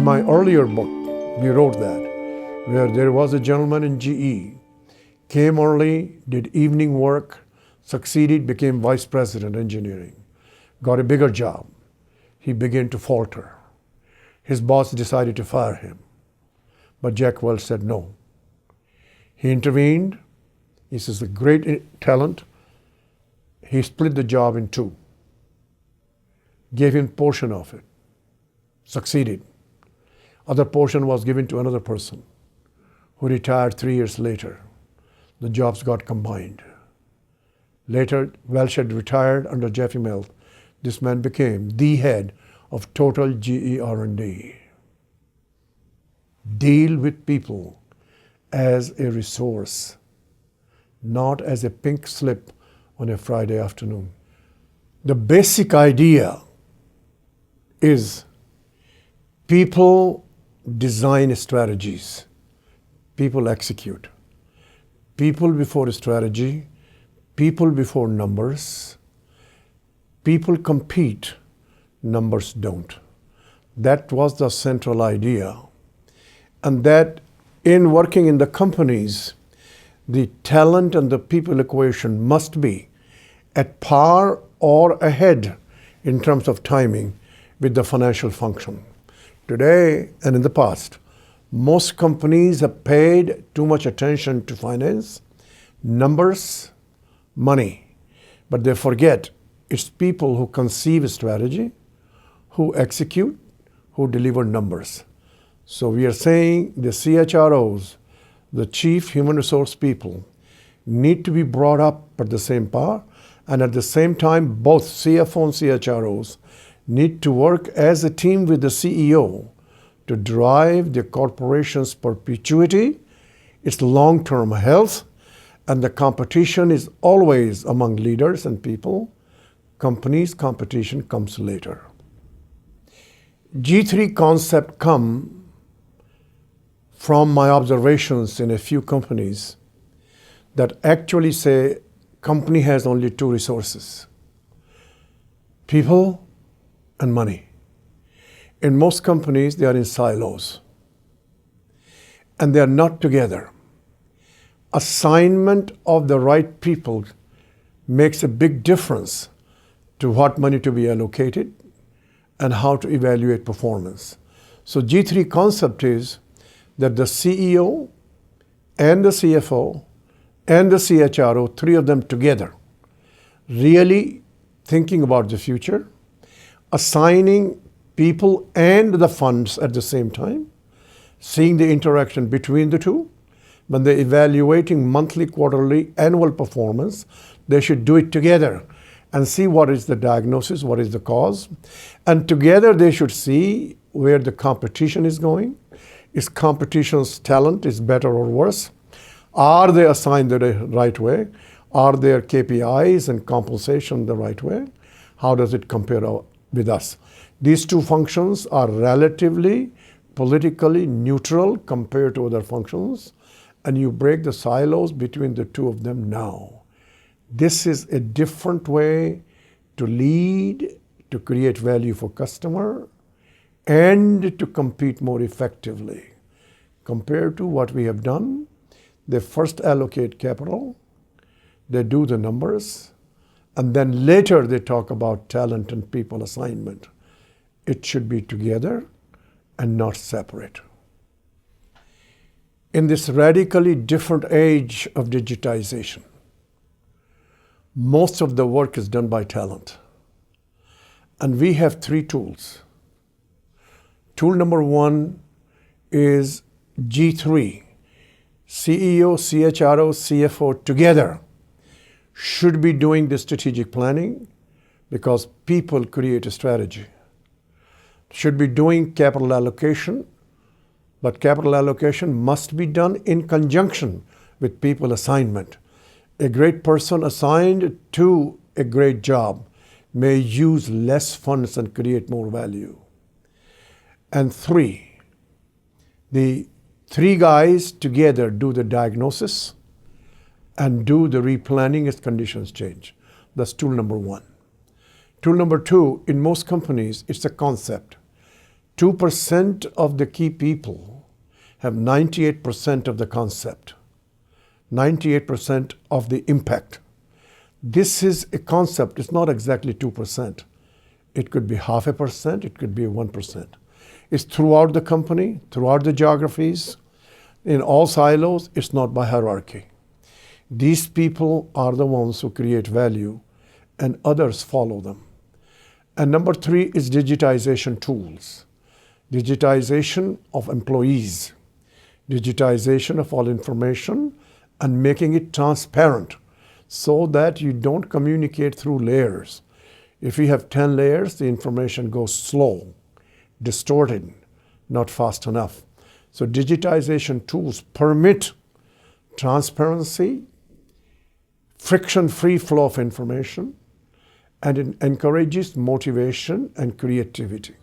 In my earlier book, we wrote that, where there was a gentleman in GE, came early, did evening work, succeeded, became vice president engineering, got a bigger job. He began to falter. His boss decided to fire him. But Jack Welch said no. He intervened. He says, a great talent. He split the job in two, gave him a portion of it, succeeded. Other portion was given to another person who retired 3 years later. The jobs got combined. Later, Welch had retired under Jeffy Mills. This man became the head of total GE R&D. Deal with people as a resource, not as a pink slip on a Friday afternoon. The basic idea is people design strategies, people execute. People before strategy, people before numbers. People compete, numbers don't. That was the central idea. And that in working in the companies, the talent and the people equation must be at par or ahead in terms of timing with the financial function. Today and in the past, most companies have paid too much attention to finance, numbers, money, but they forget it's people who conceive a strategy, who execute, who deliver numbers. So we are saying the CHROs, the chief human resource people, need to be brought up at the same par, and at the same time, both CFO and CHROs need to work as a team with the CEO to drive the corporation's perpetuity, its long-term health, and the competition is always among leaders and people. Companies' competition comes later. G3 concept come from my observations in a few companies that actually say company has only two resources, people and money. In most companies, they are in silos and they are not together. Assignment of the right people makes a big difference to what money to be allocated and how to evaluate performance. So G3 concept is that the CEO and the CFO and the CHRO, three of them together, really thinking about the future, assigning people and the funds at the same time, seeing the interaction between the two. When they're evaluating monthly, quarterly, annual performance, they should do it together and see what is the diagnosis, what is the cause. And together they should see where the competition is going. Is competition's talent is better or worse? Are they assigned the right way? Are their KPIs and compensation the right way? How does it compare with us? These two functions are relatively politically neutral compared to other functions, and you break the silos between the two of them now. This is a different way to lead, to create value for customer, and to compete more effectively. Compared to what we have done, they first allocate capital, they do the numbers, and then later they talk about talent and people assignment. It should be together and not separate. In this radically different age of digitization, most of the work is done by talent. And we have three tools. Tool number one is G3. CEO, CHRO, CFO together should be doing the strategic planning because people create a strategy. Should be doing capital allocation, but capital allocation must be done in conjunction with people assignment. A great person assigned to a great job may use less funds and create more value. And three, the three guys together do the diagnosis and do the replanning as conditions change. That's tool number one. Tool number two, in most companies, it's a concept. 2% of the key people have 98% of the concept, 98% of the impact. This is a concept. It's not exactly 2%. It could be 0.5%, it could be 1%. It's throughout the company, throughout the geographies, in all silos. It's not by hierarchy. These people are the ones who create value and others follow them. And number 3 is digitization tools. Digitization of employees, digitization of all information, and making it transparent so that you don't communicate through layers. If you have 10 layers, the information goes slow, distorted, not fast enough. So digitization tools permit transparency, friction-free flow of information, and it encourages motivation and creativity.